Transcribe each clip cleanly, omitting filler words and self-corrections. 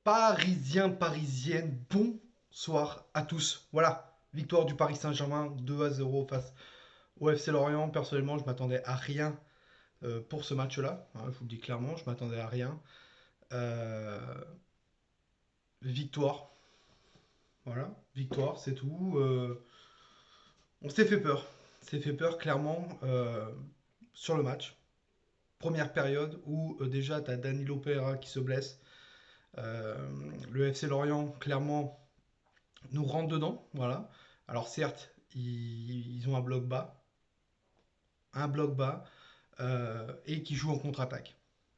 Parisiens, parisiennes, bonsoir à tous. Voilà, victoire du Paris Saint-Germain 2-0 face au FC Lorient. Personnellement, je m'attendais à rien pour ce match-là. Hein, je vous le dis clairement, je m'attendais à rien. Euh, Victoire, voilà, victoire, c'est tout. On s'est fait peur. On s'est fait peur clairement sur le match. Première période où déjà tu as Danilo Pereira qui se blesse. Euh, le FC Lorient, clairement, nous rentre dedans. Voilà. Alors certes, ils ont un bloc bas et qui joue en contre-attaque.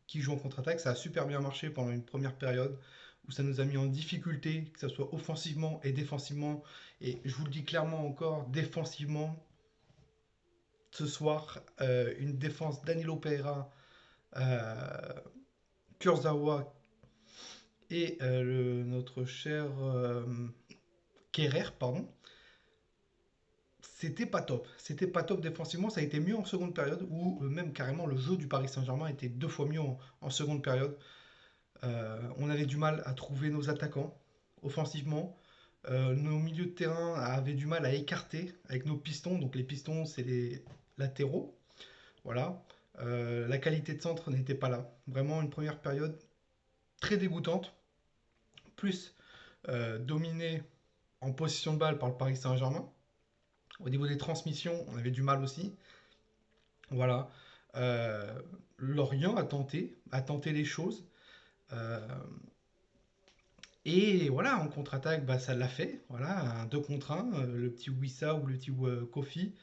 Qui joue en contre-attaque, ça a super bien marché pendant une première période où ça nous a mis en difficulté, que ce soit offensivement et défensivement. Et je vous le dis clairement encore, défensivement, ce soir, une défense Danilo Pereira, Kurzawa et notre cher Kerrer, pardon, c'était pas top. C'était pas top défensivement. Ça a été mieux en seconde période où même carrément le jeu du Paris Saint-Germain était deux fois mieux en seconde période. On avait du mal à trouver nos attaquants offensivement. Nos milieux de terrain avaient du mal à écarter avec nos pistons. Donc les pistons, c'est les latéraux. Voilà. La qualité de centre n'était pas là. Vraiment une première période très dégoûtante. Plus dominée en position de balle par le Paris Saint-Germain. Au niveau des transmissions, on avait du mal aussi. Voilà. Euh, Lorient a tenté les choses. Euh, et voilà, en contre-attaque, bah, ça l'a fait. Voilà, un 2 contre 1, le petit Wissa ou le petit Kofi.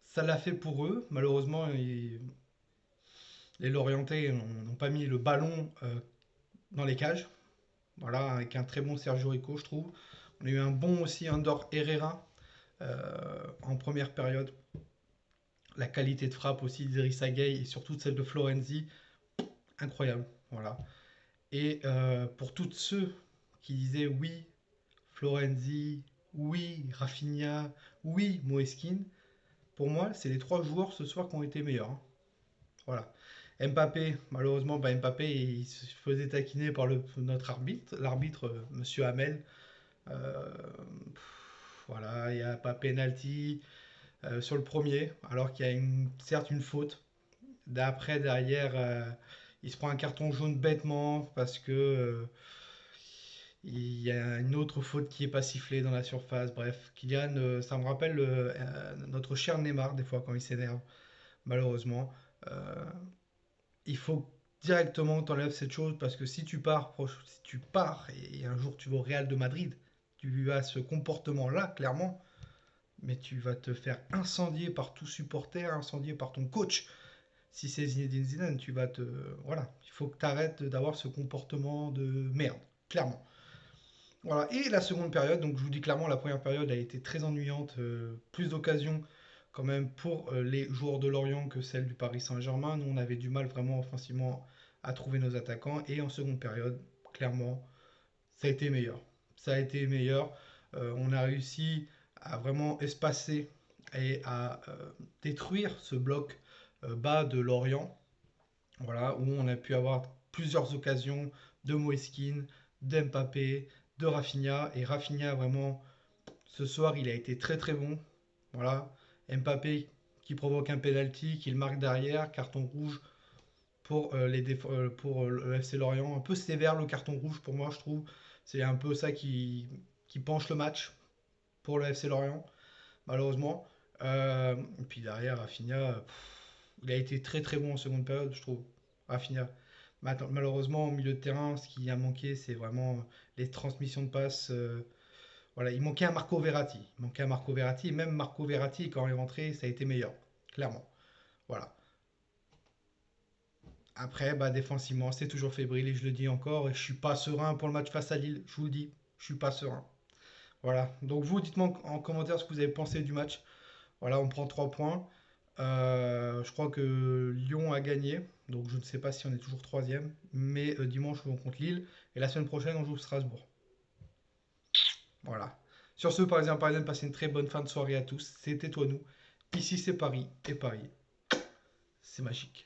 Ça l'a fait pour eux. Malheureusement, les Lorientais n'ont pas mis le ballon dans les cages. Voilà, avec un très bon Sergio Rico, je trouve. On a eu un bon aussi Andor Herrera en première période. La qualité de frappe aussi d'Idrissa Gueye et surtout celle de Florenzi, incroyable. Voilà. Et pour tous ceux qui disaient oui, Florenzi, oui, Rafinha, oui, Moeskin, pour moi, c'est les trois joueurs ce soir qui ont été meilleurs. Hein. Voilà. Mbappé, malheureusement, bah, Mbappé, il se faisait taquiner par notre arbitre, l'arbitre, Monsieur Hamel. Euh, voilà, il n'y a pas penalty sur le premier, alors qu'il y a certes une faute. D'après, derrière, il se prend un carton jaune bêtement parce que il y a une autre faute qui est pas sifflée dans la surface. Bref, Kylian, ça me rappelle notre cher Neymar des fois quand il s'énerve, malheureusement. Euh, il faut directement t'enlèves cette chose parce que si tu pars et un jour tu vas au Real de Madrid, tu as ce comportement-là, clairement, mais tu vas te faire incendier par tout supporter, incendier par ton coach. Si c'est Zinedine Zidane, tu vas te. Voilà, il faut que tu arrêtes d'avoir ce comportement de merde, clairement. Voilà, et la seconde période, donc je vous dis clairement, la première période a été très ennuyante, plus d'occasions quand même pour les joueurs de Lorient que celle du Paris Saint-Germain. Nous, on avait du mal vraiment offensivement à trouver nos attaquants, et en seconde période, clairement, ça a été meilleur. Ça a été meilleur. On a réussi à vraiment espacer et à détruire ce bloc bas de Lorient, voilà, où on a pu avoir plusieurs occasions de Moeskin, d'Mbappé, de Rafinha. Et Rafinha, vraiment, ce soir, il a été très très bon. Voilà. Mbappé qui provoque un penalty, qui le marque derrière, carton rouge pour, pour le FC Lorient. Un peu sévère le carton rouge pour moi, je trouve. C'est un peu ça qui penche le match pour le FC Lorient, malheureusement. Et puis derrière, Rafinha, il a été très très bon en seconde période, je trouve. Rafinha. Malheureusement, au milieu de terrain, ce qui a manqué, c'est vraiment les transmissions de passes. Voilà, il manquait un Marco Verratti. Il manquait un Marco Verratti. Et même Marco Verratti, quand il est rentré, ça a été meilleur. Clairement. Voilà. Après, bah, défensivement, c'est toujours fébrile. Et je le dis encore, et je suis pas serein pour le match face à Lille. Je vous le dis, je suis pas serein. Voilà. Donc vous, dites-moi en commentaire ce que vous avez pensé du match. Voilà, on prend 3 points. Je crois que Lyon a gagné. Donc je ne sais pas si on est toujours troisième. Mais dimanche, on contre Lille. Et la semaine prochaine, on joue Strasbourg. Voilà. Sur ce, Parisiens, passez une très bonne fin de soirée à tous. C'était toi, nous. Ici, c'est Paris. Et Paris, c'est magique.